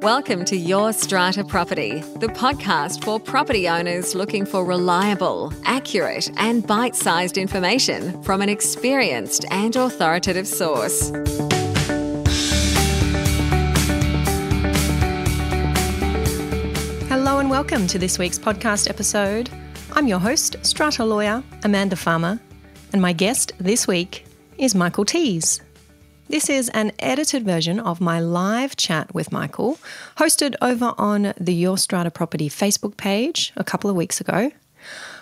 Welcome to Your Strata Property, the podcast for property owners looking for reliable, accurate, and bite-sized information from an experienced and authoritative source. Hello and welcome to this week's podcast episode. I'm your host, Strata lawyer Amanda Farmer, and my guest this week is Michael Teys. This is an edited version of my live chat with Michael, hosted over on the Your Strata Property Facebook page a couple of weeks ago.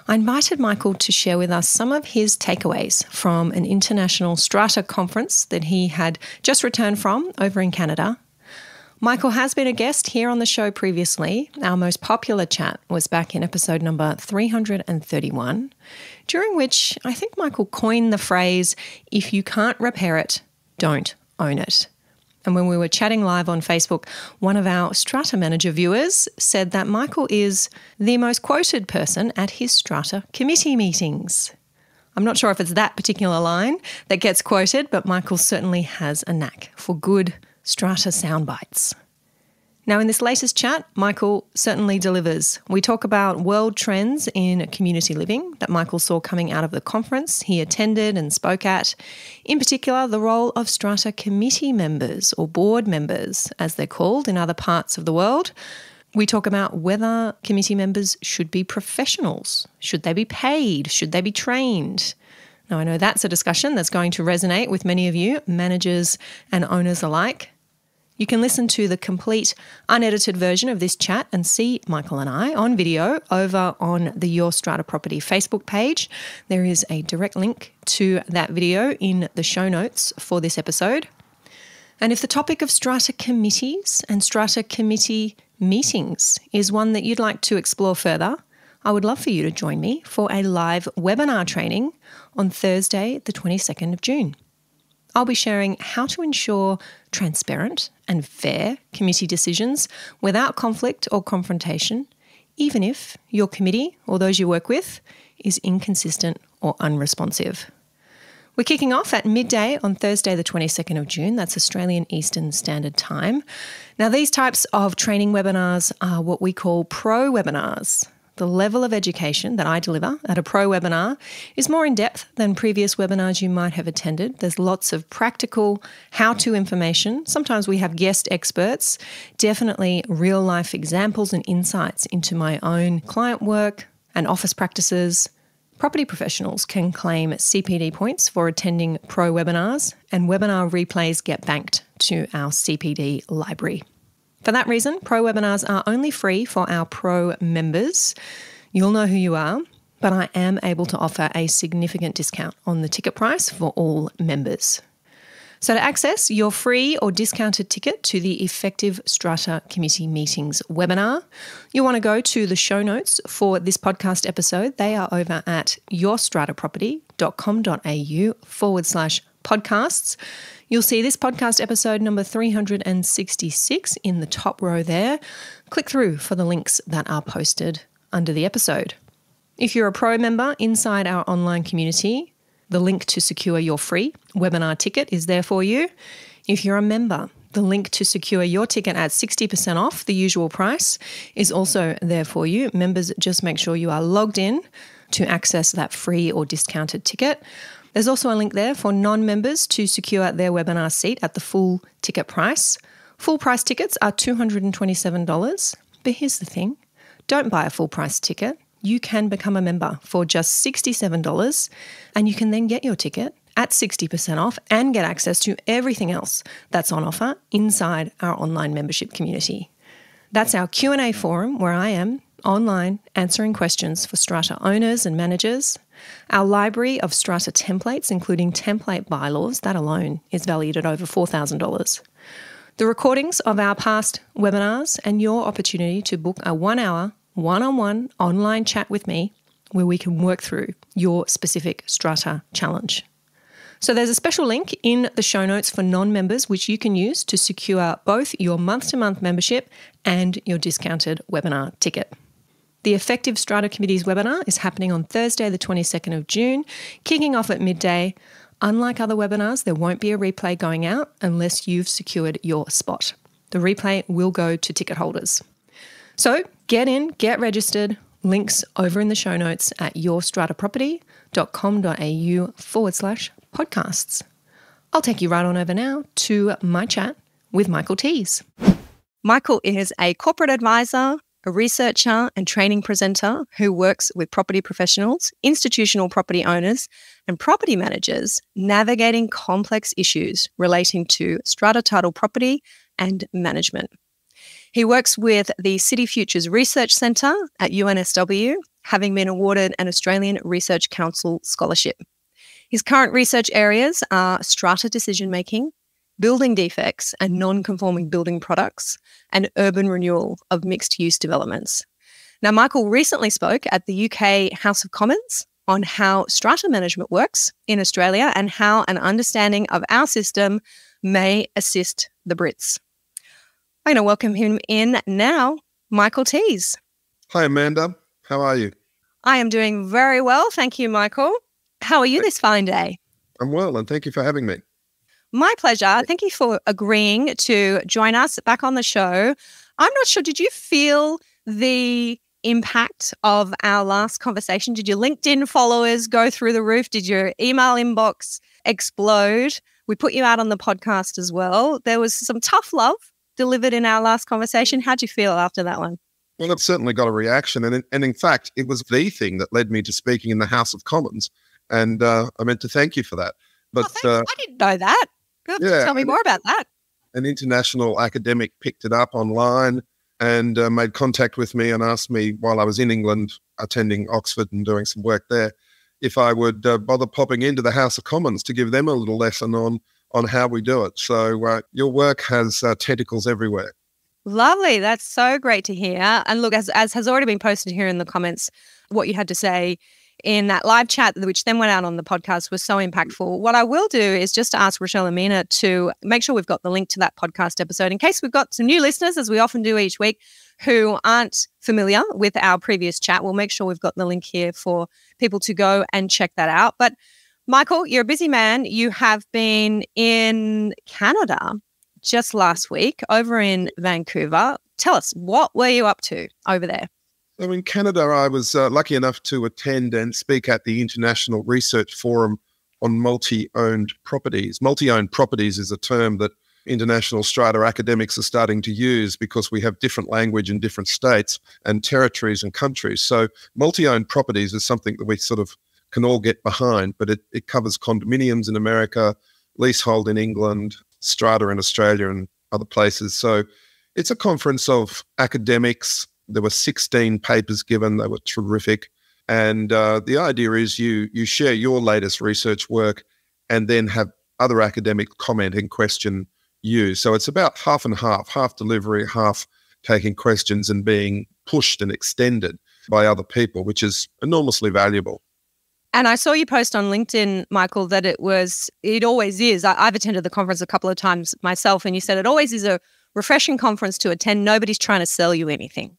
I invited Michael to share with us some of his takeaways from an international Strata conference that he had just returned from over in Canada. Michael has been a guest here on the show previously. Our most popular chat was back in episode number 331, during which I think Michael coined the phrase, "If you can't repair it, don't own it." And when we were chatting live on Facebook, one of our Strata Manager viewers said that Michael is the most quoted person at his Strata committee meetings. I'm not sure if it's that particular line that gets quoted, but Michael certainly has a knack for good Strata sound bites. Now, in this latest chat, Michael certainly delivers. We talk about world trends in community living that Michael saw coming out of the conference he attended and spoke at. In particular, the role of Strata committee members, or board members, as they're called in other parts of the world. We talk about whether committee members should be professionals. Should they be paid? Should they be trained? Now, I know that's a discussion that's going to resonate with many of you, managers and owners alike. You can listen to the complete unedited version of this chat and see Michael and I on video over on the Your Strata Property Facebook page. There is a direct link to that video in the show notes for this episode. And if the topic of Strata committees and Strata committee meetings is one that you'd like to explore further, I would love for you to join me for a live webinar training on Thursday, the 22nd of June. I'll be sharing how to ensure transparent and fair committee decisions without conflict or confrontation, even if your committee or those you work with is inconsistent or unresponsive. We're kicking off at midday on Thursday, the 22nd of June. That's Australian Eastern Standard Time. Now, these types of training webinars are what we call pro webinars. The level of education that I deliver at a pro webinar is more in depth than previous webinars you might have attended. There's lots of practical how-to information. Sometimes we have guest experts, definitely real-life examples and insights into my own client work and office practices. Property professionals can claim CPD points for attending pro webinars, and webinar replays get banked to our CPD library. For that reason, pro webinars are only free for our pro members. You'll know who you are, but I am able to offer a significant discount on the ticket price for all members. So to access your free or discounted ticket to the Effective Strata Committee Meetings webinar, you want to go to the show notes for this podcast episode. They are over at yourstrataproperty.com.au/podcasts. You'll see this podcast episode number 366 in the top row there. Click through for the links that are posted under the episode. If you're a pro member inside our online community, the link to secure your free webinar ticket is there for you. If you're a member, the link to secure your ticket at 60% off the usual price is also there for you. Members, just make sure you are logged in to access that free or discounted ticket. There's also a link there for non-members to secure their webinar seat at the full ticket price. Full price tickets are $227, but here's the thing. Don't buy a full price ticket. You can become a member for just $67, and you can then get your ticket at 60% off and get access to everything else that's on offer inside our online membership community. That's our Q&A forum where I am online answering questions for Strata owners and managers. Our library of Strata templates, including template bylaws, that alone is valued at over $4,000. The recordings of our past webinars and your opportunity to book a 1-hour one-on-one online chat with me where we can work through your specific Strata challenge. So there's a special link in the show notes for non-members which you can use to secure both your month-to-month membership and your discounted webinar ticket. The Effective Strata Committees webinar is happening on Thursday, the 22nd of June, kicking off at midday. Unlike other webinars, there won't be a replay going out unless you've secured your spot. The replay will go to ticket holders. So get in, get registered. Links over in the show notes at yourstrataproperty.com.au/podcasts. I'll take you right on over now to my chat with Michael Teys. Michael is a corporate advisor, a researcher and training presenter who works with property professionals, institutional property owners, and property managers navigating complex issues relating to strata title property and management. He works with the City Futures Research Centre at UNSW, having been awarded an Australian Research Council scholarship. His current research areas are strata decision-making, building defects and non-conforming building products, and urban renewal of mixed-use developments. Now, Michael recently spoke at the UK House of Commons on how strata management works in Australia and how an understanding of our system may assist the Brits. I'm going to welcome him in now, Michael Teys. Hi, Amanda. How are you? I am doing very well. Thank you, Michael. How are you this fine day? I'm well, and thank you for having me. My pleasure. Thank you for agreeing to join us back on the show. I'm not sure, did you feel the impact of our last conversation? Did your LinkedIn followers go through the roof? Did your email inbox explode? We put you out on the podcast as well. There was some tough love delivered in our last conversation. How'd you feel after that one? Well, it certainly got a reaction. And in fact, it was the thing that led me to speaking in the House of Commons. And I meant to thank you for that. But I didn't know that. Tell me more about that. An international academic picked it up online and made contact with me and asked me while I was in England, attending Oxford and doing some work there, if I would bother popping into the House of Commons to give them a little lesson on how we do it. So your work has tentacles everywhere. Lovely. That's so great to hear. And look, as has already been posted here in the comments, what you had to say in that live chat, which then went out on the podcast, was so impactful. What I will do is just ask Rochelle and Mina to make sure we've got the link to that podcast episode in case we've got some new listeners, as we often do each week, who aren't familiar with our previous chat. We'll make sure we've got the link here for people to go and check that out. But Michael, you're a busy man. You have been in Canada just last week, over in Vancouver. Tell us, what were you up to over there? So in Canada, I was lucky enough to attend and speak at the International Research Forum on multi-owned properties. Multi-owned properties is a term that international strata academics are starting to use because we have different language in different states and territories and countries. So multi-owned properties is something that we sort of can all get behind, but it covers condominiums in America, leasehold in England, strata in Australia and other places. So it's a conference of academics. There were 16 papers given. They were terrific. And the idea is you share your latest research work and then have other academic comment and question you. So it's about half and half delivery, half taking questions and being pushed and extended by other people, which is enormously valuable. And I saw you post on LinkedIn, Michael, that it always is. I've attended the conference a couple of times myself, and you said it always is a refreshing conference to attend. Nobody's trying to sell you anything.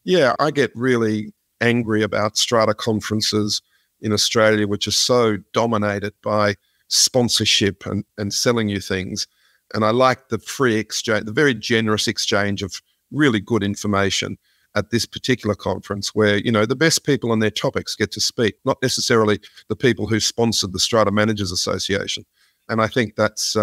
Yeah, I get really angry about strata conferences in Australia, which are so dominated by sponsorship and selling you things. And I like the free exchange, the very generous exchange of really good information at this particular conference where, you know, the best people on their topics get to speak, not necessarily the people who sponsored the Strata Managers Association. And I think that's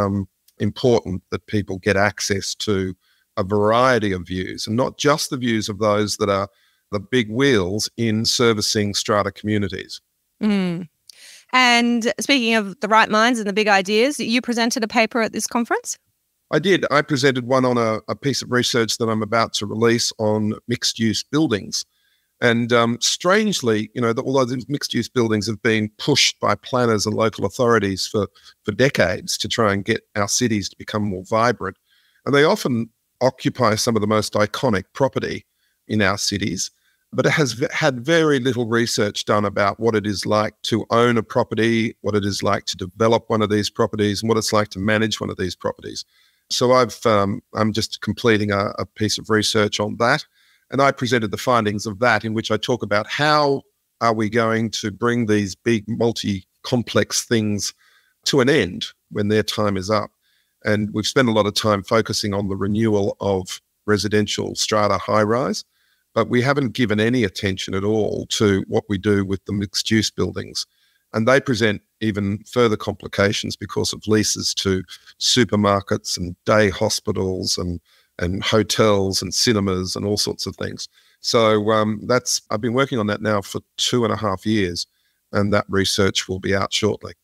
important that people get access to a variety of views and not just the views of those that are the big wheels in servicing strata communities. Mm. And speaking of the right minds and the big ideas, you presented a paper at this conference? I did. I presented one on a piece of research that I'm about to release on mixed-use buildings. And strangely, you know, although these mixed-use buildings have been pushed by planners and local authorities for decades to try and get our cities to become more vibrant, and they often occupy some of the most iconic property in our cities, but it has had very little research done about what it is like to own a property, what it is like to develop one of these properties, and what it's like to manage one of these properties. So I'm just completing a piece of research on that, and I presented the findings of that, in which I talk about how are we going to bring these big multi-complex things to an end when their time is up. And we've spent a lot of time focusing on the renewal of residential strata high-rise, but we haven't given any attention at all to what we do with the mixed-use buildings. And they present even further complications because of leases to supermarkets and day hospitals and hotels and cinemas and all sorts of things. So I've been working on that now for 2.5 years, and that research will be out shortly.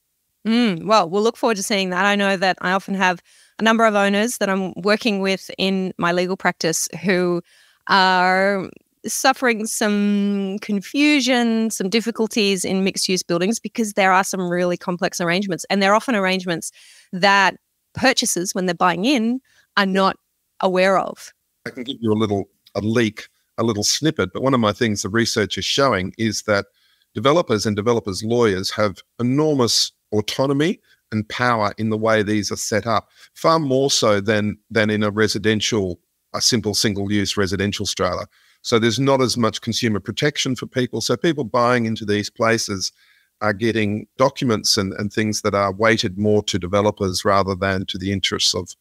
Well, we'll look forward to seeing that. I know that I often have a number of owners that I'm working with in my legal practice who are suffering some confusion, some difficulties in mixed-use buildings because there are some really complex arrangements. And they're often arrangements that purchasers, when they're buying in, are not aware of. I can give you a little snippet, but one of my things the research is showing is that developers and developers' lawyers have enormous autonomy and power in the way these are set up, far more so than in a simple single-use residential strata. So there's not as much consumer protection for people. So people buying into these places are getting documents and things that are weighted more to developers rather than to the interests of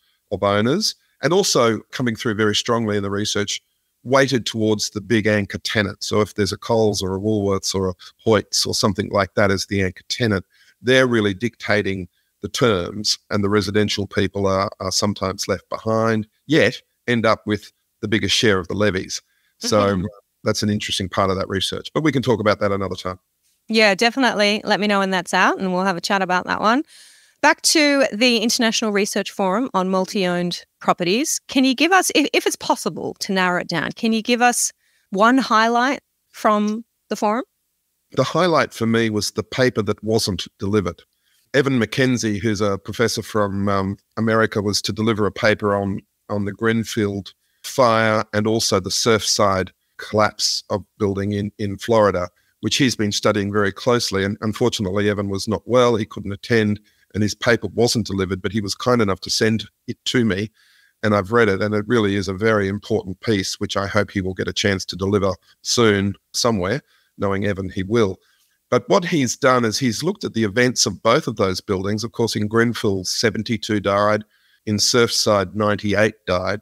owners. And also coming through very strongly in the research, weighted towards the big anchor tenant. So if there's a Coles or a Woolworths or a Hoyts or something like that as the anchor tenant, they're really dictating the terms, and the residential people are sometimes left behind, yet end up with the biggest share of the levies. So that's an interesting part of that research. But we can talk about that another time. Yeah, definitely. Let me know when that's out and we'll have a chat about that one. Back to the International Research Forum on multi-owned properties. Can you give us, if it's possible to narrow it down, can you give us one highlight from the forum? The highlight for me was the paper that wasn't delivered. Evan McKenzie, who's a professor from America, was to deliver a paper on the Grenfell fire and also the Surfside collapse of building in Florida, which he's been studying very closely. And unfortunately, Evan was not well. He couldn't attend and his paper wasn't delivered, but he was kind enough to send it to me. And I've read it, and it really is a very important piece, which I hope he will get a chance to deliver soon somewhere. Knowing Evan, he will. But what he's done is he's looked at the events of both of those buildings. Of course, in Grenfell, 72 died. In Surfside, 98 died.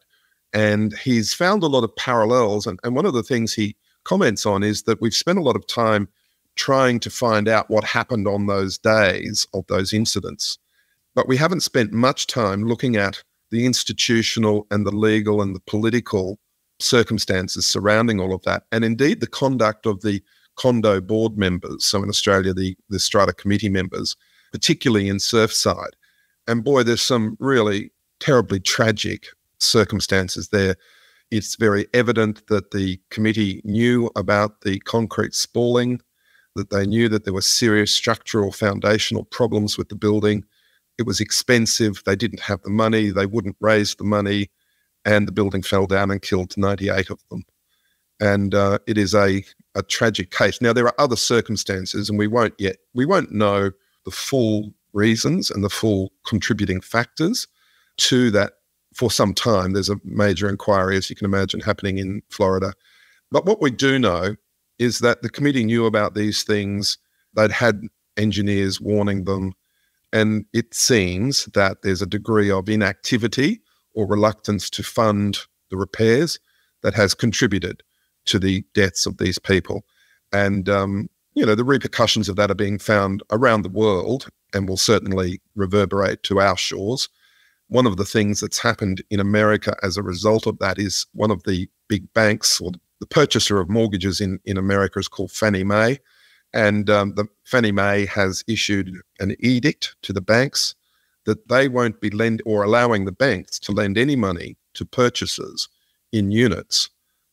And he's found a lot of parallels. And one of the things he comments on is that we've spent a lot of time trying to find out what happened on those days of those incidents. But we haven't spent much time looking at the institutional and the legal and the political circumstances surrounding all of that. And indeed, the conduct of the condo board members, so in Australia, the Strata committee members, particularly in Surfside. And boy, there's some really terribly tragic circumstances there. It's very evident that the committee knew about the concrete spalling, that they knew that there were serious structural foundational problems with the building. It was expensive. They didn't have the money. They wouldn't raise the money. And the building fell down and killed 98 of them. And it is a tragic case. Now, there are other circumstances, and we won't know the full reasons and the full contributing factors to that for some time. There's a major inquiry, as you can imagine, happening in Florida. But what we do know is that the committee knew about these things. They'd had engineers warning them. And it seems that there's a degree of inactivity or reluctance to fund the repairs that has contributed to the deaths of these people. And, the repercussions of that are being found around the world and will certainly reverberate to our shores. One of the things that's happened in America as a result of that is one of the big banks, or the purchaser of mortgages in America, is called Fannie Mae. And the Fannie Mae has issued an edict to the banks that they won't be allowing the banks to lend any money to purchasers in units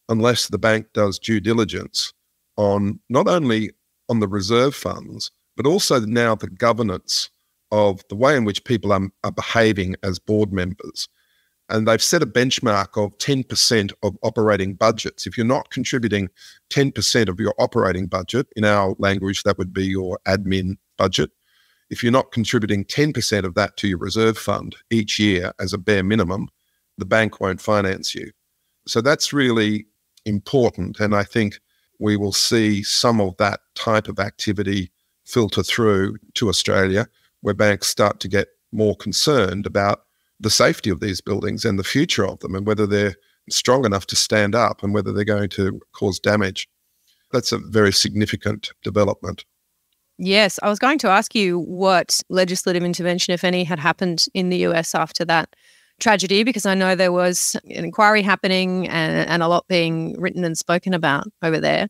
unless the bank does due diligence on not only on the reserve funds, but also now the governance of the way in which people are behaving as board members. And they've set a benchmark of 10% of operating budgets. If you're not contributing 10% of your operating budget, in our language, that would be your admin budget. If you're not contributing 10% of that to your reserve fund each year as a bare minimum, the bank won't finance you. So that's really important. And I think we will see some of that type of activity filter through to Australia, where banks start to get more concerned about the safety of these buildings and the future of them, and whether they're strong enough to stand up and whether they're going to cause damage. That's a very significant development. Yes, I was going to ask you what legislative intervention, if any, had happened in the US after that tragedy, because I know there was an inquiry happening and a lot being written and spoken about over there.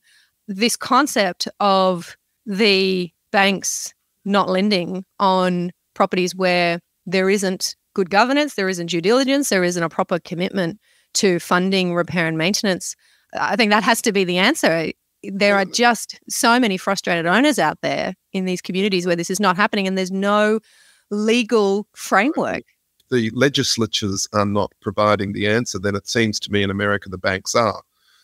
This concept of the banks not lending on properties where there isn't good governance, there isn't due diligence, there isn't a proper commitment to funding repair and maintenance, I think that has to be the answer. There are just so many frustrated owners out there in these communities where this is not happening and there's no legal framework. The legislatures are not providing the answer, then it seems to me in America the banks are.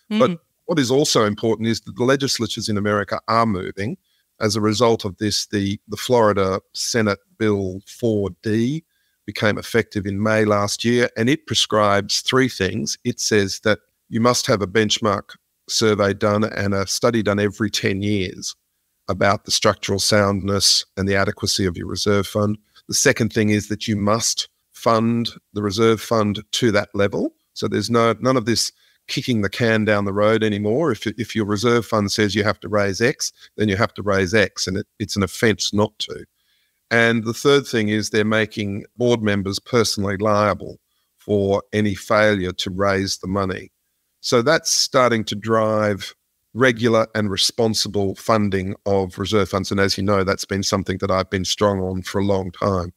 But what is also important is that the legislatures in America are moving. As a result of this, the Florida Senate Bill 4D became effective in May last year, and it prescribes three things. It says that you must have a benchmark survey done and a study done every 10 years about the structural soundness and the adequacy of your reserve fund. The second thing is that you must fund the reserve fund to that level. So there's none of this kicking the can down the road anymore. If your reserve fund says you have to raise X, then you have to raise X, and it's an offence not to. And the third thing is they're making board members personally liable for any failure to raise the money. So that's starting to drive regular and responsible funding of reserve funds. And as you know, that's been something that I've been strong on for a long time,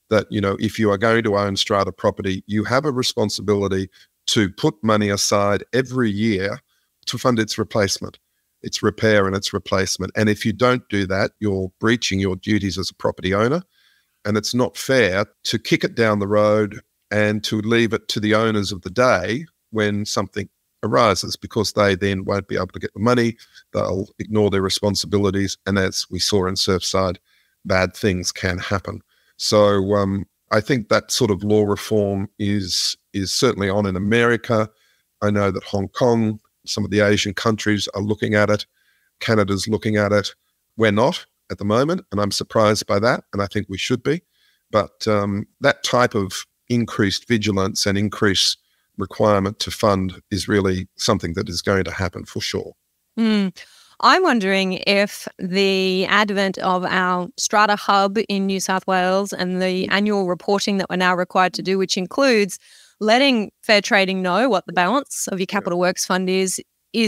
that, if you are going to own strata property, you have a responsibility to put money aside every year to fund its replacement, its repair and its replacement. And if you don't do that, you're breaching your duties as a property owner. And it's not fair to kick it down the road and to leave it to the owners of the day when something arises, because they then won't be able to get the money, they'll ignore their responsibilities, and as we saw in Surfside, bad things can happen. So I think that sort of law reform is certainly on in America. I know that Hong Kong, some of the Asian countries are looking at it. Canada's looking at it. We're not at the moment, and I'm surprised by that, and I think we should be. But that type of increased vigilance and increased requirement to fund is really something that is going to happen for sure. I'm wondering if the advent of our Strata hub in New South Wales and the annual reporting that we're now required to do, which includes letting fair trading know what the balance of your capital works fund is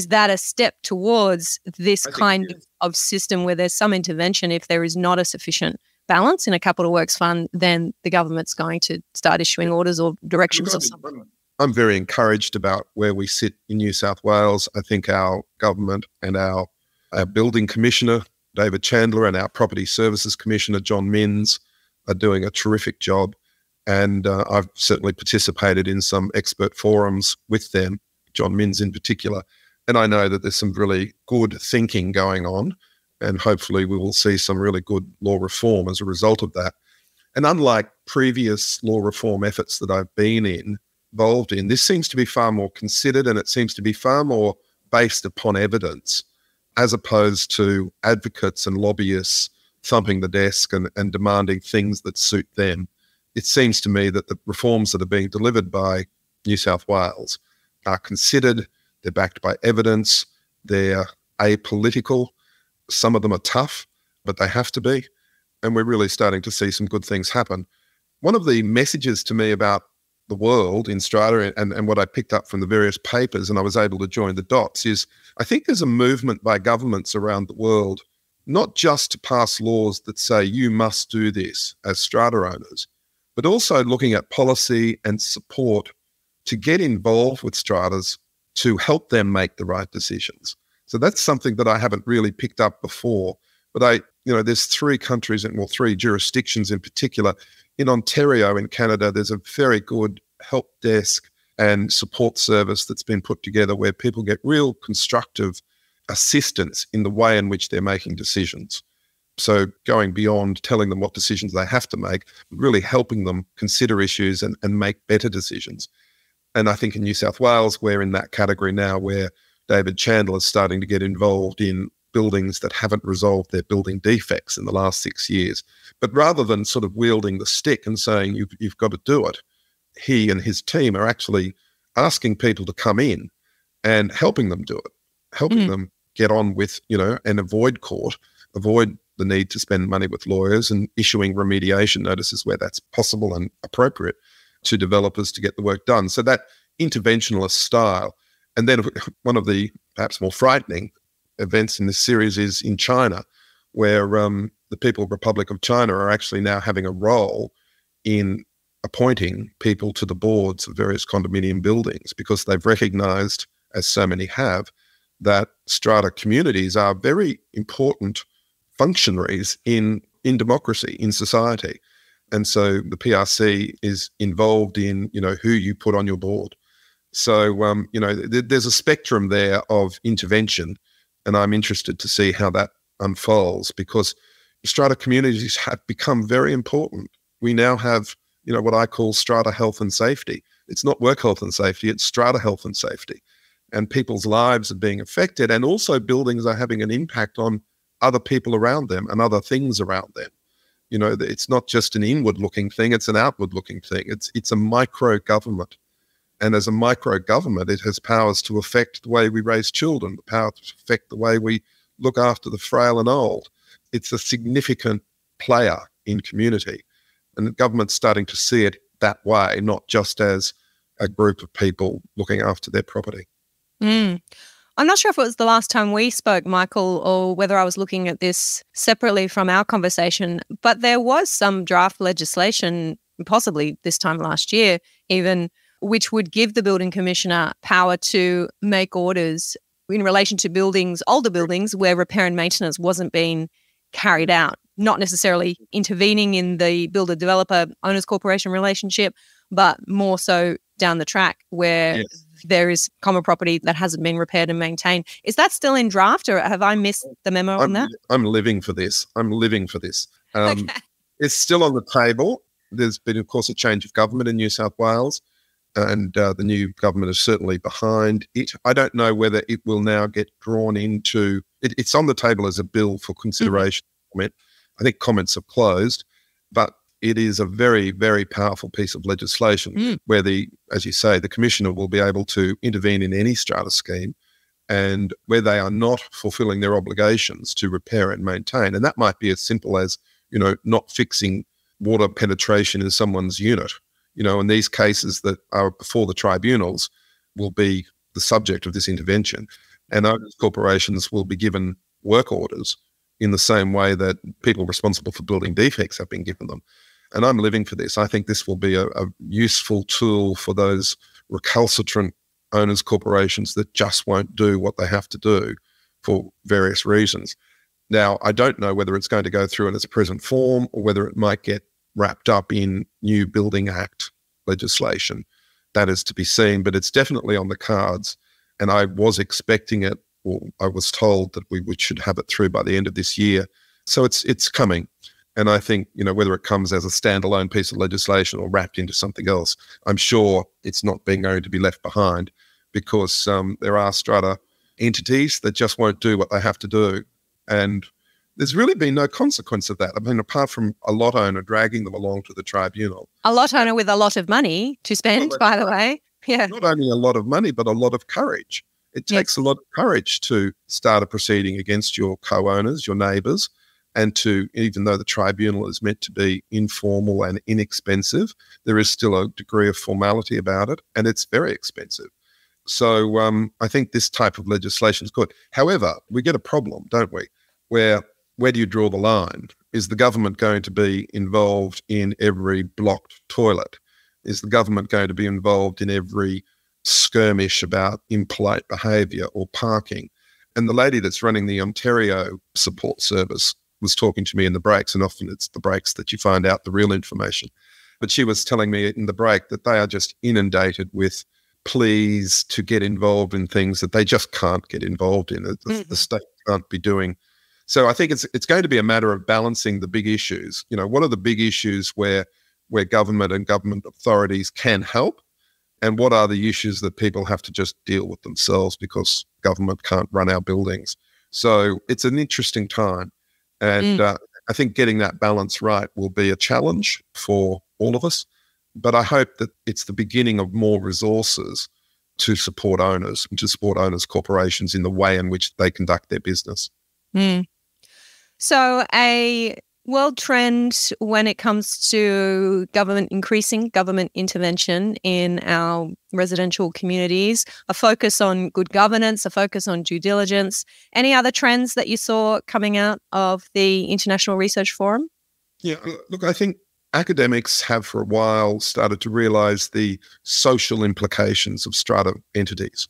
that a step towards this kind of system where there's some intervention? If there is not a sufficient balance in a capital works fund, then the government's going to start issuing orders or directions of some kind. I'm very encouraged about where we sit in New South Wales. I think our government and our building commissioner, David Chandler, and our property services commissioner, John Minns, are doing a terrific job. And I've certainly participated in some expert forums with them, John Minns in particular. And I know that there's some really good thinking going on, and hopefully we will see some really good law reform as a result of that. And unlike previous law reform efforts that I've been involved in, this seems to be far more considered, and it seems to be far more based upon evidence, as opposed to advocates and lobbyists thumping the desk and demanding things that suit them. It seems to me that the reforms that are being delivered by New South Wales are considered, they're backed by evidence, they're apolitical. Some of them are tough, but they have to be. And we're really starting to see some good things happen. One of the messages to me about the world in Strata and what I picked up from the various papers, and I was able to join the dots, is I think there's a movement by governments around the world, not just to pass laws that say you must do this as strata owners, but also looking at policy and support to get involved with stratas to help them make the right decisions. So that's something that I haven't really picked up before. But there's three jurisdictions in particular. In Ontario, in Canada, there's a very good help desk and support service that's been put together where people get real constructive assistance in the way in which they're making decisions. So going beyond telling them what decisions they have to make, really helping them consider issues and make better decisions. And I think in New South Wales, we're in that category now where David Chandler is starting to get involved in buildings that haven't resolved their building defects in the last 6 years. But rather than sort of wielding the stick and saying you've got to do it, he and his team are actually asking people to come in and helping them do it, helping them get on with, and avoid court, avoid the need to spend money with lawyers, and issuing remediation notices where that's possible and appropriate to developers to get the work done. So that interventionist style. And then one of the perhaps more frightening events in this series is in China, where the People's Republic of China are actually now having a role in appointing people to the boards of various condominium buildings, because they've recognized, as so many have, that strata communities are very important functionaries in democracy, in society. And so the PRC is involved in, who you put on your board. So, there's a spectrum there of intervention, and I'm interested to see how that unfolds, because strata communities have become very important. We now have, what I call strata health and safety. It's not work health and safety, it's strata health and safety. And people's lives are being affected, and also buildings are having an impact on other people around them and other things around them. It's not just an inward-looking thing, it's an outward-looking thing. It's a micro-government. And as a micro-government, it has powers to affect the way we raise children, the power to affect the way we look after the frail and old. It's a significant player in community. And the government's starting to see it that way, not just as a group of people looking after their property. I'm not sure if it was the last time we spoke, Michael, or whether I was looking at this separately from our conversation, but there was some draft legislation, possibly this time last year even, which would give the building commissioner power to make orders in relation to buildings, older buildings, where repair and maintenance wasn't being carried out, not necessarily intervening in the builder-developer owners corporation relationship, but more so down the track where there is common property that hasn't been repaired and maintained. Is that still in draft, or have I missed the memo on that? I'm living for this. Okay. It's still on the table. There's been, of course, a change of government in New South Wales, and the new government is certainly behind it. I don't know whether it will now get drawn into it. It's on the table as a bill for consideration. Comment. I think comments have closed, but it is a very, very powerful piece of legislation where as you say, the commissioner will be able to intervene in any strata scheme, and where they are not fulfilling their obligations to repair and maintain. And that might be as simple as, not fixing water penetration in someone's unit. And these cases that are before the tribunals will be the subject of this intervention. And owners corporations will be given work orders in the same way that people responsible for building defects have been given them. And I'm living for this. I think this will be a useful tool for those recalcitrant owners corporations that just won't do what they have to do for various reasons. Now, I don't know whether it's going to go through in its present form or whether it might get wrapped up in new Building Act legislation. That is to be seen, but it's definitely on the cards. And I was expecting it, or I was told that we should have it through by the end of this year. So it's coming. And I think, whether it comes as a standalone piece of legislation or wrapped into something else, I'm sure it's not going to be left behind, because there are strata entities that just won't do what they have to do. And there's really been no consequence of that. I mean, apart from a lot owner dragging them along to the tribunal. A lot owner with a lot of money to spend, by the way. Yeah. Not only a lot of money, but a lot of courage. It takes a lot of courage to start a proceeding against your co-owners, your neighbours, and to, even though the tribunal is meant to be informal and inexpensive, there is still a degree of formality about it, and it's very expensive. So I think this type of legislation is good. However, we get a problem, don't we, where do you draw the line? Is the government going to be involved in every blocked toilet? Is the government going to be involved in every skirmish about impolite behaviour or parking? And the lady that's running the Ontario support service was talking to me in the breaks, and often it's the breaks that you find out the real information. But she was telling me in the break that they are just inundated with pleas to get involved in things that they just can't get involved in, the state can't be doing. So I think it's going to be a matter of balancing the big issues. What are the big issues where government and government authorities can help, and what are the issues that people have to just deal with themselves because government can't run our buildings? So it's an interesting time. And I think getting that balance right will be a challenge for all of us. But I hope that it's the beginning of more resources to support owners and to support owners' corporations in the way in which they conduct their business. Mm. So a world trend when it comes to increasing government intervention in our residential communities, a focus on good governance, a focus on due diligence. Any other trends that you saw coming out of the International Research Forum? Yeah, look, I think academics have for a while started to realise the social implications of strata entities.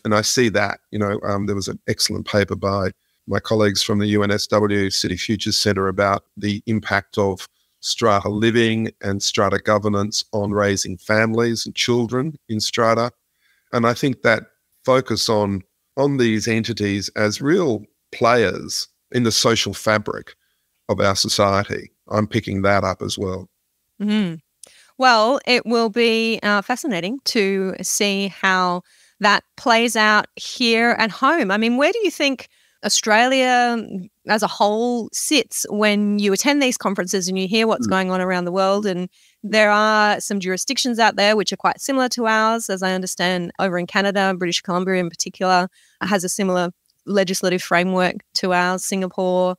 And I see that, there was an excellent paper by my colleagues from the UNSW City Futures Centre about the impact of strata living and strata governance on raising families and children in strata. And I think that focus on these entities as real players in the social fabric of our society, I'm picking that up as well. Mm-hmm. Well, it will be fascinating to see how that plays out here at home. I mean, where do you think Australia as a whole sits when you attend these conferences and you hear what's going on around the world? And there are some jurisdictions out there which are quite similar to ours. As I understand, over in Canada, British Columbia in particular, has a similar legislative framework to ours. Singapore.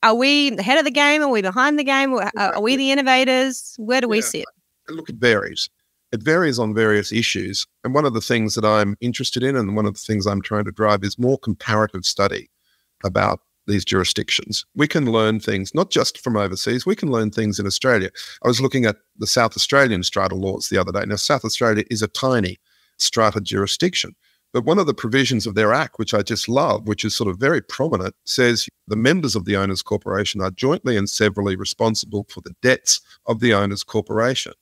Are we ahead of the game? Are we behind the game? Are we the innovators? Where do we sit? Look, it varies. It varies on various issues. And one of the things that I'm interested in and one of the things I'm trying to drive is more comparative study about these jurisdictions. We can learn things, not just from overseas, we can learn things in Australia. I was looking at the South Australian strata laws the other day. Now, South Australia is a tiny strata jurisdiction. But one of the provisions of their act, which I just love, which is sort of very prominent, says the members of the owners' corporation are jointly and severally responsible for the debts of the owners' corporation.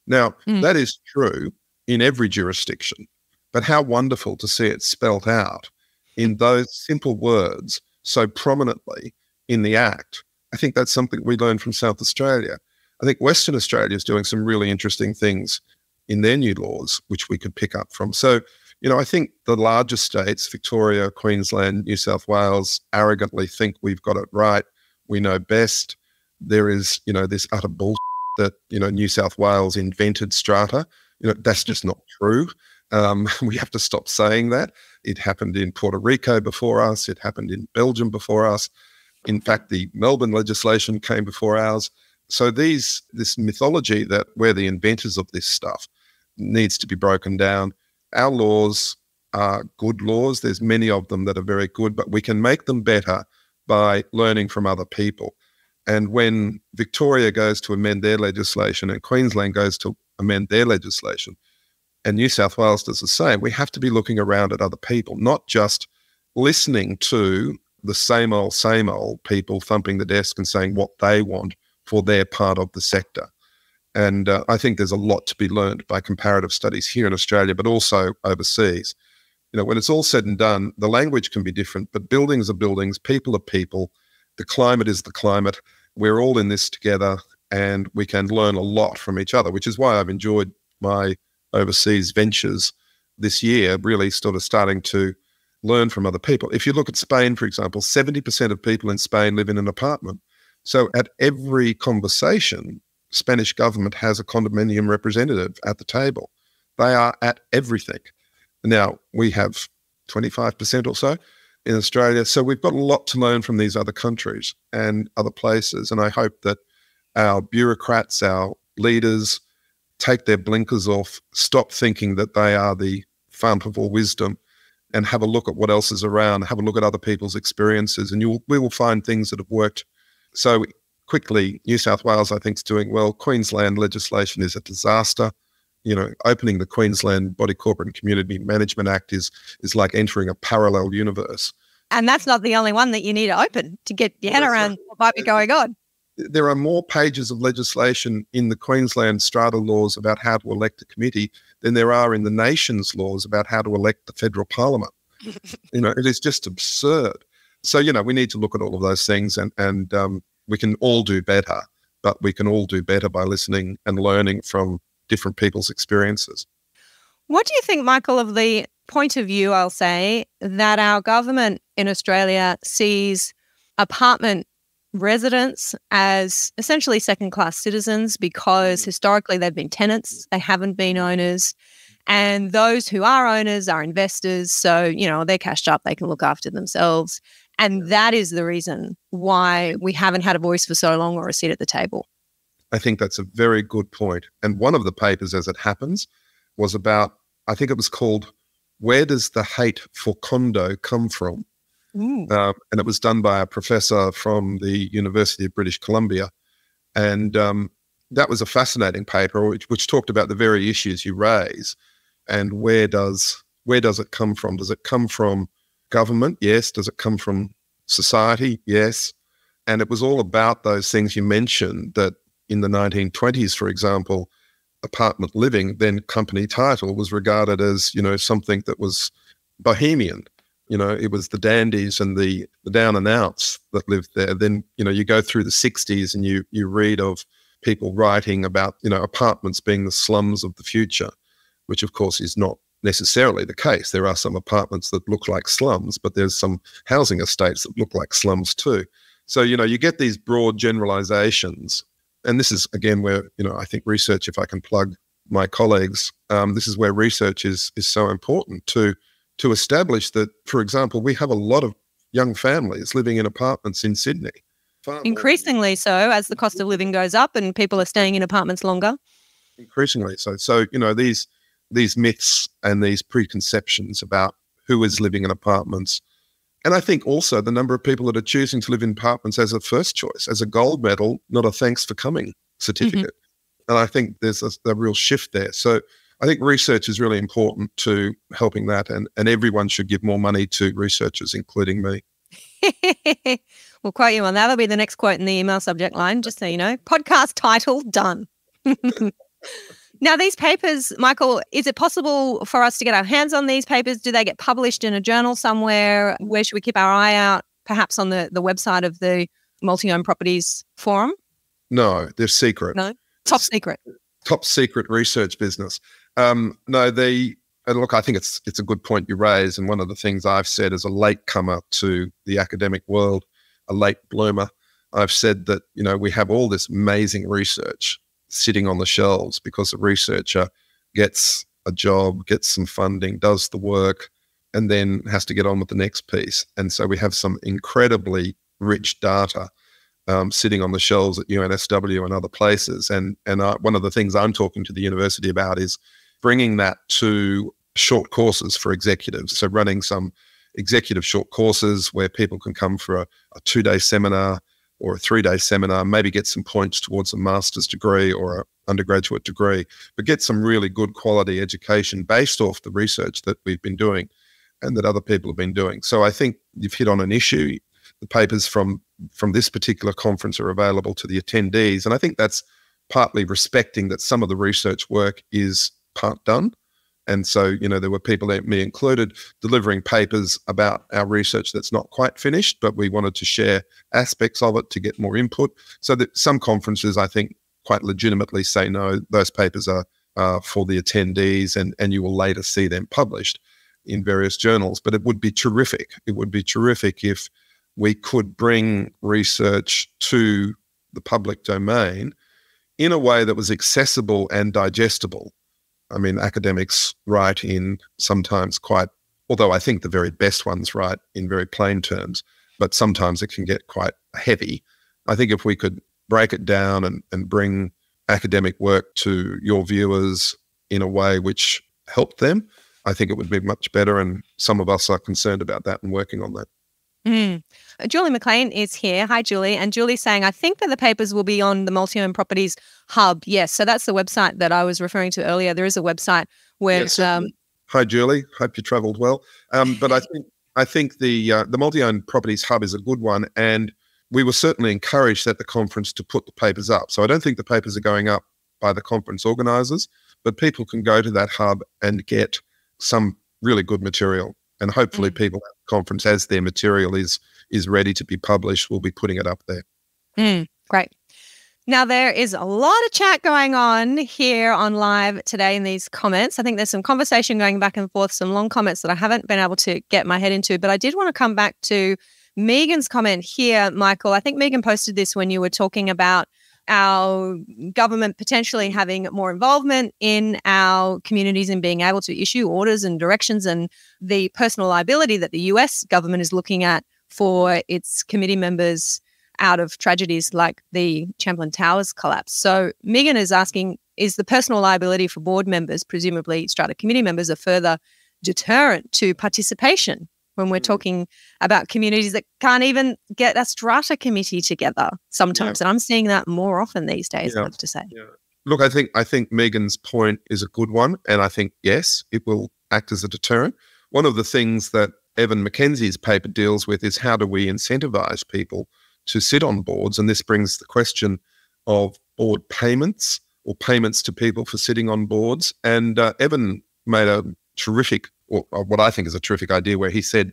Now, that is true in every jurisdiction, but how wonderful to see it spelt out in those simple words so prominently in the Act. I think that's something we learned from South Australia. I think Western Australia is doing some really interesting things in their new laws, which we could pick up from. So, I think the larger states, Victoria, Queensland, New South Wales, arrogantly think we've got it right. We know best. There is, this utter bullshit that, New South Wales invented strata. That's just not true. We have to stop saying that. It happened in Puerto Rico before us. It happened in Belgium before us. In fact, the Melbourne legislation came before ours. So this mythology that we're the inventors of this stuff needs to be broken down. Our laws are good laws. There's many of them that are very good, but we can make them better by learning from other people. And when Victoria goes to amend their legislation and Queensland goes to amend their legislation and New South Wales does the same, we have to be looking around at other people, not just listening to the same old people thumping the desk and saying what they want for their part of the sector. And I think there's a lot to be learned by comparative studies here in Australia, but also overseas. When it's all said and done, the language can be different, but buildings are buildings, people are people, the climate is the climate. We're all in this together and we can learn a lot from each other, which is why I've enjoyed my overseas ventures this year, really sort of starting to learn from other people. If you look at Spain, for example, 70% of people in Spain live in an apartment. So at every conversation, Spanish government has a condominium representative at the table. They are at everything. Now, we have 25% or so in Australia. So we've got a lot to learn from these other countries and other places. And I hope that our bureaucrats, our leaders, take their blinkers off, stop thinking that they are the fount of all wisdom, and have a look at what else is around, have a look at other people's experiences, and we will find things that have worked. So quickly, New South Wales, I think, is doing well. Queensland legislation is a disaster. Opening the Queensland Body Corporate and Community Management Act is like entering a parallel universe. And that's not the only one that you need to open to get your head around what might be going on. There are more pages of legislation in the Queensland strata laws about how to elect a committee than there are in the nation's laws about how to elect the federal parliament. It is just absurd. So, we need to look at all of those things and we can all do better, but we can all do better by listening and learning from different people's experiences. What do you think, Michael, of the point of view, I'll say, that our government in Australia sees apartment residents as essentially second-class citizens because historically they've been tenants, they haven't been owners. And those who are owners are investors. So, they're cashed up, they can look after themselves. And that is the reason why we haven't had a voice for so long or a seat at the table. I think that's a very good point. And one of the papers, as it happens, was about, I think it was called, Where Does the Hate for Condo Come From? And it was done by a professor from the University of British Columbia. And that was a fascinating paper which talked about the very issues you raise. And where does it come from? Does it come from government? Yes. Does it come from society? Yes. And it was all about those things you mentioned, that in the 1920s, for example, apartment living, then company title, was regarded as, something that was bohemian. It was the dandies and the down and outs that lived there. Then, you go through the 60s and you read of people writing about, apartments being the slums of the future, which of course is not necessarily the case. There are some apartments that look like slums, but there's some housing estates that look like slums too. So, you get these broad generalizations. And this is, again, where, I think research, if I can plug my colleagues, this is where research is so important to establish that, for example, we have a lot of young families living in apartments in Sydney. Increasingly so, as the cost of living goes up and people are staying in apartments longer. Increasingly so. So, these myths and these preconceptions about who is living in apartments. And I think also the number of people that are choosing to live in apartments as a first choice, as a gold medal, not a thanks for coming certificate. And I think there's a real shift there. So I think research is really important to helping that, and everyone should give more money to researchers, including me. We'll quote you on that. That'll be the next quote in the email subject line, just so you know. Podcast title, done. Now, these papers, Michael, is it possible for us to get our hands on these papers? Do they get published in a journal somewhere? Where should we keep our eye out? Perhaps on the website of the Multi-Owned Properties Forum? No, they're secret. No? Top secret. Top secret research business. No, look, I think it's a good point you raise. And one of the things I've said as a latecomer to the academic world, a late bloomer, I've said that, we have all this amazing research sitting on the shelves because the researcher gets a job, gets some funding, does the work, and then has to get on with the next piece. And so we have some incredibly rich data sitting on the shelves at UNSW and other places. And one of the things I'm talking to the university about is bringing that to short courses for executives. So running some executive short courses where people can come for a 2-day seminar or a 3-day seminar, maybe get some points towards a master's degree or an undergraduate degree, but get some really good quality education based off the research that we've been doing and that other people have been doing. So I think you've hit on an issue. The papers from this particular conference are available to the attendees. And I think that's partly respecting that some of the research work is part done. And so, there were people, me included, delivering papers about our research that's not quite finished, but we wanted to share aspects of it to get more input. So that some conferences, I think, quite legitimately say, no, those papers are for the attendees, and you will later see them published in various journals. But it would be terrific. It would be terrific if we could bring research to the public domain in a way that was accessible and digestible. I mean, academics write in sometimes quite, although I think the very best ones write in very plain terms, but sometimes it can get quite heavy. I think if we could break it down and bring academic work to your viewers in a way which helped them, I think it would be much better. And some of us are concerned about that and working on that. Julie McLean is here. Hi, Julie. And Julie's saying, I think that the papers will be on the Multi-Owned Properties Hub. Yes. So that's the website that I was referring to earlier. There is a website where... Yes. Hi, Julie. Hope you travelled well. But I think the Multi-Owned Properties Hub is a good one. And we were certainly encouraged at the conference to put the papers up. So I don't think the papers are going up by the conference organisers, but people can go to that hub and get some really good material. And hopefully people at the conference, as their material is ready to be published, will be putting it up there. Great. Now, there is a lot of chat going on here on live today in these comments. I think there's some conversation going back and forth, some long comments that I haven't been able to get my head into, but I did want to come back to Megan's comment here, Michael, I think Megan posted this when you were talking about our government potentially having more involvement in our communities and being able to issue orders and directions, and the personal liability that the US government is looking at for its committee members out of tragedies like the Chamberlain Towers collapse. So Megan is asking, is the personal liability for board members, presumably Strata committee members, a further deterrent to participation when we're talking about communities that can't even get a Strata committee together sometimes? And I'm seeing that more often these days, I have to say. Look, I think Megan's point is a good one. And I think, yes, it will act as a deterrent. One of the things that Evan McKenzie's paper deals with is how do we incentivize people to sit on boards? And this brings the question of board payments or payments to people for sitting on boards. And Evan made a terrific, or what I think is a terrific idea, where he said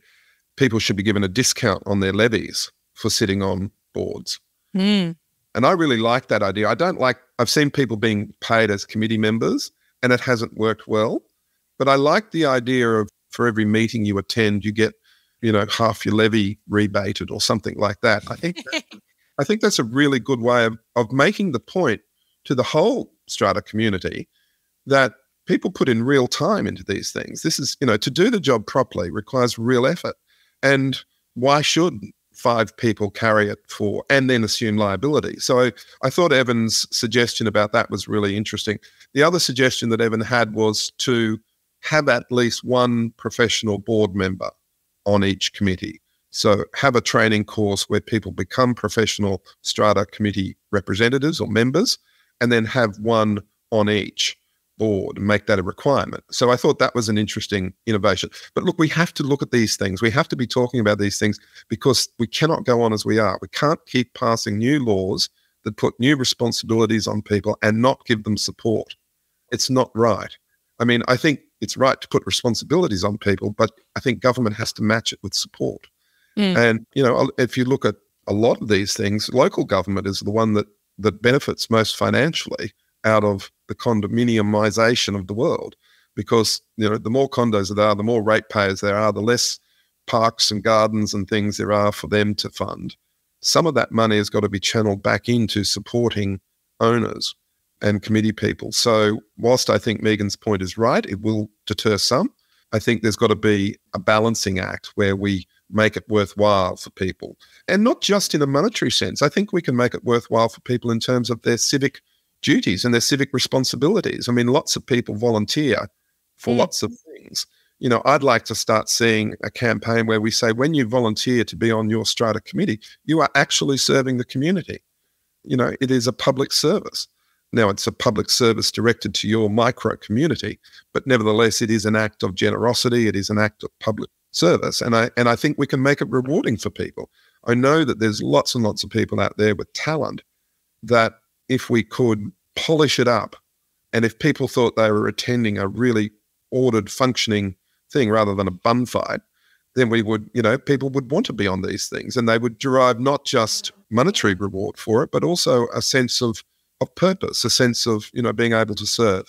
people should be given a discount on their levies for sitting on boards. And I really like that idea. I've seen people being paid as committee members and it hasn't worked well. But I like the idea of for every meeting you attend, you get, half your levy rebated or something like that. I think that's a really good way of making the point to the whole Strata community that people put in real time into these things. This is, to do the job properly requires real effort. And why should 5 people carry it for and then assume liability? So I thought Evan's suggestion about that was really interesting. The other suggestion that Evan had was to have at least one professional board member on each committee. So have a training course where people become professional Strata committee representatives or members, and then have one on each board and make that a requirement. So I thought that was an interesting innovation. But look, we have to look at these things. We have to be talking about these things because we cannot go on as we are. We can't keep passing new laws that put new responsibilities on people and not give them support. It's not right. I mean, I think it's right to put responsibilities on people, but I think government has to match it with support. And, if you look at a lot of these things, local government is the one that benefits most financially out of the condominiumization of the world, because, the more condos there are, the more ratepayers there are, the less parks and gardens and things there are for them to fund. Some of that money has got to be channeled back into supporting owners and committee people. So whilst I think Megan's point is right, it will deter some. I think there's got to be a balancing act where we make it worthwhile for people. And not just in a monetary sense. I think we can make it worthwhile for people in terms of their civic duties and their civic responsibilities. I mean, lots of people volunteer for lots of things. I'd like to start seeing a campaign where we say, when you volunteer to be on your Strata committee, you are actually serving the community. It is a public service. Now, it's a public service directed to your micro community, but nevertheless, it is an act of generosity. It is an act of public service. And I think we can make it rewarding for people. I know that there's lots and lots of people out there with talent that if we could polish it up, and if people thought they were attending a really ordered, functioning thing rather than a bun fight, then we would, people would want to be on these things, and they would derive not just monetary reward for it, but also a sense of purpose, a sense of, being able to serve.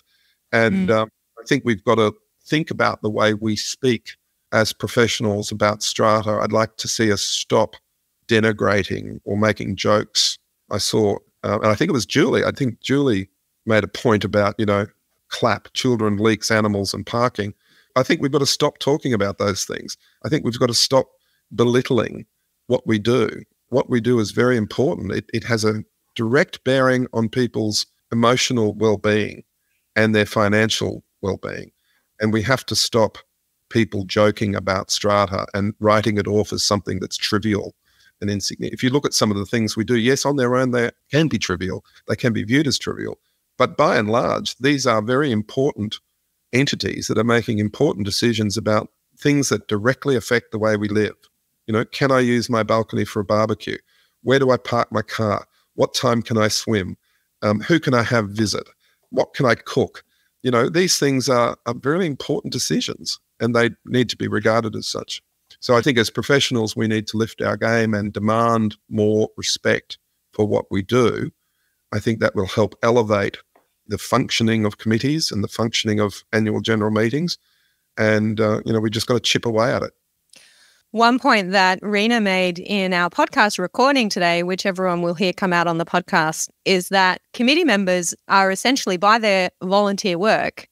And I think we've got to think about the way we speak as professionals about Strata. I'd like to see us stop denigrating or making jokes. I saw, and I think it was Julie, Julie made a point about, clap, children, leaks, animals and parking. I think we've got to stop talking about those things. I think we've got to stop belittling what we do. What we do is very important. It has a direct bearing on people's emotional well-being and their financial well-being. And we have to stop people joking about Strata and writing it off as something that's trivial and insignificant. If you look at some of the things we do, yes, on their own, they can be trivial. They can be viewed as trivial. But by and large, these are very important entities that are making important decisions about things that directly affect the way we live. Can I use my balcony for a barbecue? Where do I park my car? What time can I swim? Who can I have visit? What can I cook? These things are very important decisions, and they need to be regarded as such. So I think as professionals, we need to lift our game and demand more respect for what we do. I think that will help elevate the functioning of committees and the functioning of annual general meetings. And, we just got to chip away at it. One point that Rena made in our podcast recording today, which everyone will hear come out on the podcast, is that committee members are essentially, by their volunteer work,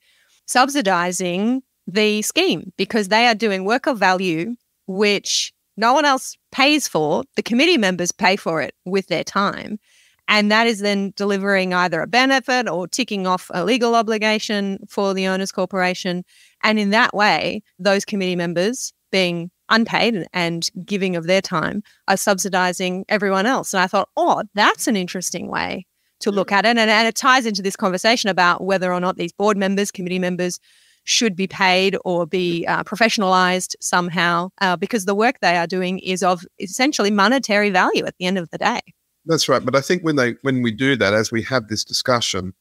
subsidising the scheme because they are doing work of value which no one else pays for. The committee members pay for it with their time. And that is then delivering either a benefit or ticking off a legal obligation for the owners' corporation. And in that way, those committee members, being unpaid and giving of their time, are subsidising everyone else. And I thought, oh, that's an interesting way to look at it. And it ties into this conversation about whether or not these board members, committee members, should be paid or be professionalised somehow, because the work they are doing is of essentially monetary value at the end of the day. That's right. But I think when we do that, as we have this discussion,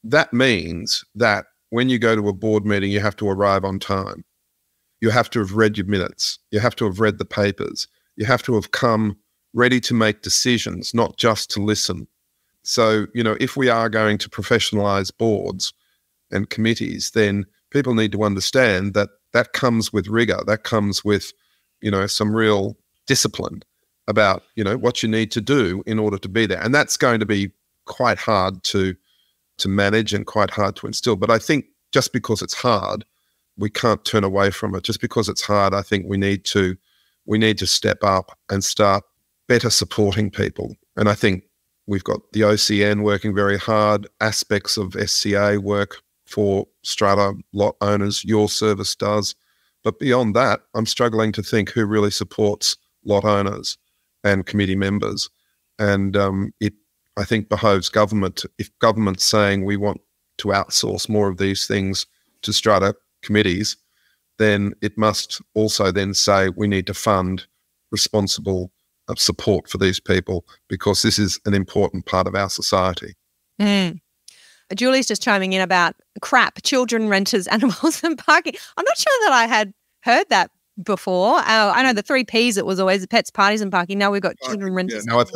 that means that when you go to a board meeting, you have to arrive on time. You have to have read your minutes. You have to have read the papers. You have to have come ready to make decisions, not just to listen. So, if we are going to professionalise boards and committees, then people need to understand that that comes with rigour. That comes with, some real discipline about, what you need to do in order to be there. And that's going to be quite hard to manage and quite hard to instill. But I think just because it's hard, we can't turn away from it. Just because it's hard, I think we need to step up and start better supporting people. And I think we've got the OCN working very hard, aspects of SCA work for strata lot owners, your service does. But beyond that, I'm struggling to think who really supports lot owners and committee members. And I think behoves government, if government's saying we want to outsource more of these things to strata committees, then it must also then say we need to fund responsible support for these people, because this is an important part of our society. Julie's just chiming in about crap, children, renters, animals and parking. I'm not sure that I had heard that before. I know the 3 Ps, it was always the pets, parties and parking. Now we've got children, renters, no, I've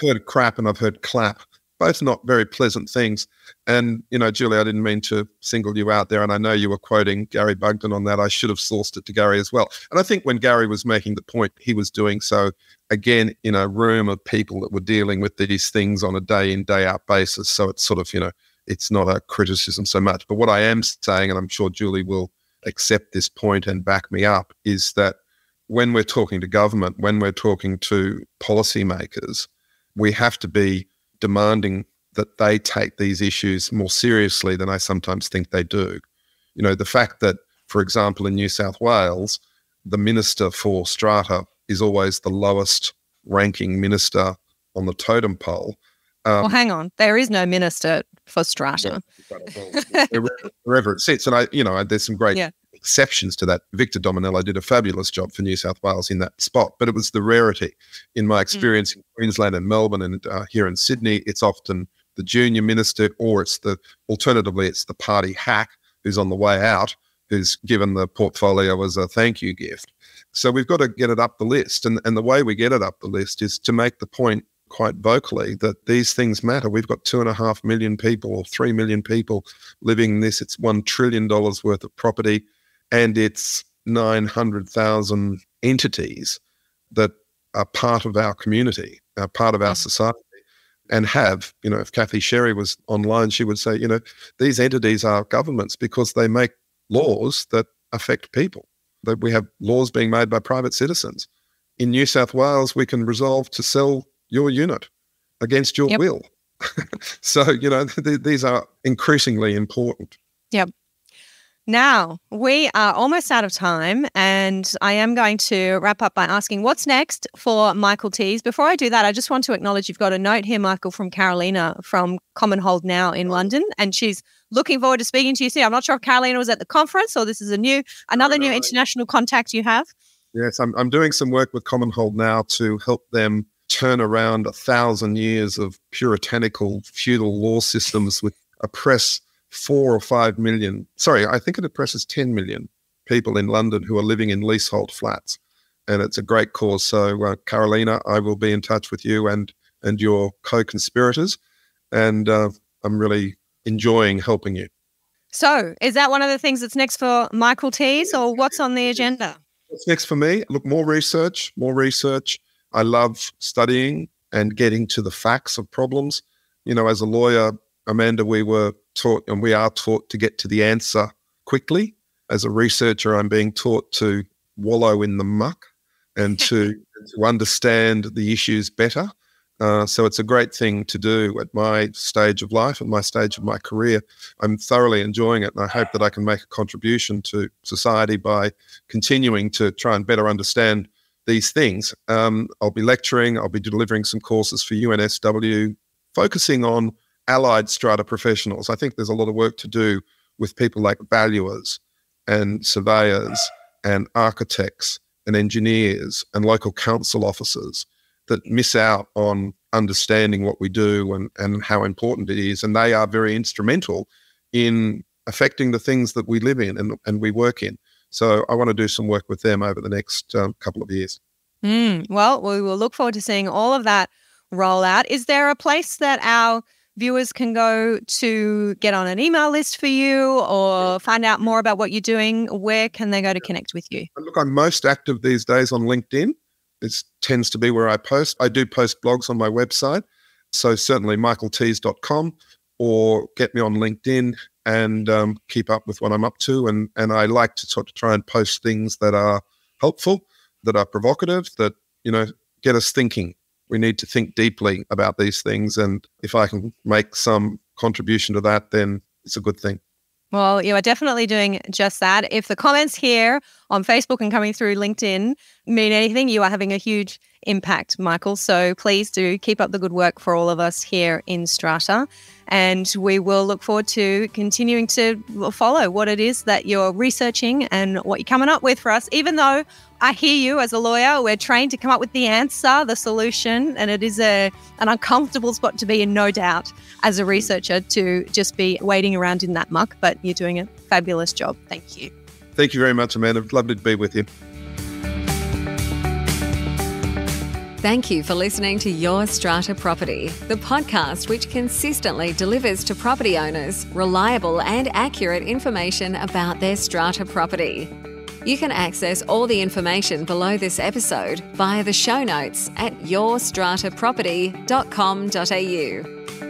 heard crap and I've heard clap. Both not very pleasant things. And, Julie, I didn't mean to single you out there. And I know you were quoting Gary Bugden on that. I should have sourced it to Gary as well. And I think when Gary was making the point, he was doing so, again, in a room of people that were dealing with these things on a day in, day out basis. So it's sort of, it's not a criticism so much. But what I am saying, and I'm sure Julie will accept this point and back me up, is that when we're talking to government, when we're talking to policymakers, we have to be demanding that they take these issues more seriously than I sometimes think they do. The fact that, for example, in New South Wales, the minister for strata is always the lowest ranking minister on the totem pole. Well, hang on. There is no minister for strata. Wherever it sits. And there's some great exceptions to that. Victor Dominello did a fabulous job for New South Wales in that spot, but it was the rarity. In my experience in Queensland and Melbourne and here in Sydney, it's often the junior minister, or alternatively, it's the party hack who's on the way out, who's given the portfolio as a thank you gift. So we've got to get it up the list. And the way we get it up the list is to make the point quite vocally that these things matter. We've got 2.5 million people or 3 million people living in this. It's $1 trillion worth of property, and it's 900,000 entities that are part of our community, are part of our society, and have, if Kathy Sherry was online, she would say, these entities are governments because they make laws that affect people. That we have laws being made by private citizens. In New South Wales, we can resolve to sell your unit against your will. So, these are increasingly important. Yep. Now, we are almost out of time, and I am going to wrap up by asking what's next for Michael Teys. Before I do that, I just want to acknowledge you've got a note here, Michael, from Carolina from Commonhold Now in London, and she's looking forward to speaking to you soon. I'm not sure if Carolina was at the conference or this is another new international contact you have. Yes, I'm doing some work with Commonhold Now to help them turn around 1,000 years of puritanical feudal law systems which oppress 4 or 5 million, I think it oppresses 10 million people in London who are living in leasehold flats. And it's a great cause. So, Carolina, I will be in touch with you and your co-conspirators. And I'm really enjoying helping you. So is that one of the things that's next for Michael Teys, or what's on the agenda? What's next for me? Look, more research, more research. I love studying and getting to the facts of problems. You know, as a lawyer, Amanda, we were taught and we are taught to get to the answer quickly. As a researcher, I'm being taught to wallow in the muck and to understand the issues better. So it's a great thing to do at my stage of life, at my stage of my career. I'm thoroughly enjoying it, and I hope that I can make a contribution to society by continuing to try and better understand these things. I'll be lecturing, I'll be delivering some courses for UNSW, focusing on allied strata professionals. I think there's a lot of work to do with people like valuers and surveyors and architects and engineers and local council officers that miss out on understanding what we do and how important it is. And they are very instrumental in affecting the things that we live in and we work in. So I want to do some work with them over the next couple of years. Well, we will look forward to seeing all of that roll out. Is there a place that our viewers can go to get on an email list for you or find out more about what you're doing? Where can they go to connect with you? Look, I'm most active these days on LinkedIn. It tends to be where I post. I do post blogs on my website. So certainly michaelteys.com, or get me on LinkedIn and keep up with what I'm up to. And I like to sort of try and post things that are helpful, that are provocative, that, you know, get us thinking. We need to think deeply about these things. And if I can make some contribution to that, then it's a good thing. Well, you are definitely doing just that. If the comments here on Facebook and coming through LinkedIn mean anything, you are having a huge impact, Michael. So please do keep up the good work for all of us here in Strata. And we will look forward to continuing to follow what it is that you're researching and what you're coming up with for us. Even though I hear you as a lawyer, we're trained to come up with the answer, the solution, and it is an uncomfortable spot to be in, no doubt, as a researcher, to just be wading around in that muck. But you're doing a fabulous job. Thank you. Thank you very much, Amanda. Lovely to be with you. Thank you for listening to Your Strata Property, the podcast which consistently delivers to property owners reliable and accurate information about their strata property. You can access all the information below this episode via the show notes at yourstrataproperty.com.au.